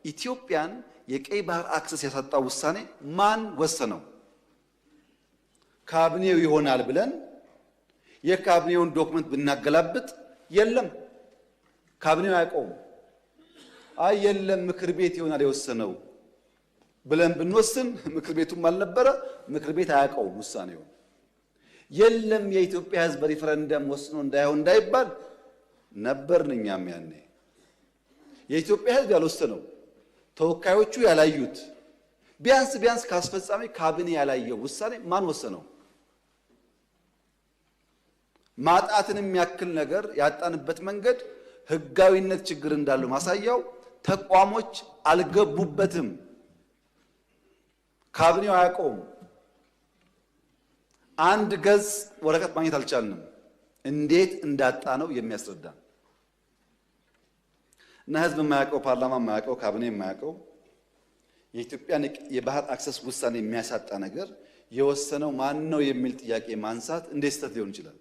ኢትዮጵያን የቀይ ባህር አክሰስ ያሳጣው ውሳኔ ማን ወሰነው? ካቢኔው ይሆናል ብለን የካቢኔውን ዶክመንት ብናገላብጥ የለም፣ ካቢኔው አያውቀውም። አይ የለም ምክር ቤት ይሆናል የወሰነው ብለን ብንወስን ምክር ቤቱም አልነበረ፣ ምክር ቤት አያውቀውም ውሳኔው። የለም የኢትዮጵያ ሕዝብ በሪፈረንደም ወስኖ እንዳይሆን እንዳይባል ነበርን እኛም ያኔ። የኢትዮጵያ ሕዝብ ያልወሰነው ተወካዮቹ ያላዩት ቢያንስ ካስፈጻሚ ካቢኔ ያላየው ውሳኔ ማን ወሰነው? ማጣትን የሚያክል ነገር ያጣንበት መንገድ ህጋዊነት ችግር እንዳለው ማሳያው ተቋሞች አልገቡበትም። ካቢኔው አያውቀውም። አንድ ገጽ ወረቀት ማግኘት አልቻልንም። እንዴት እንዳጣ ነው የሚያስረዳ እና ህዝብ የማያውቀው ፓርላማ የማያውቀው ካቢኔ የማያውቀው የኢትዮጵያን የባህር አክሰስ ውሳኔ የሚያሳጣ ነገር የወሰነው ማን ነው የሚል ጥያቄ ማንሳት እንዴት ስህተት ሊሆን ይችላል?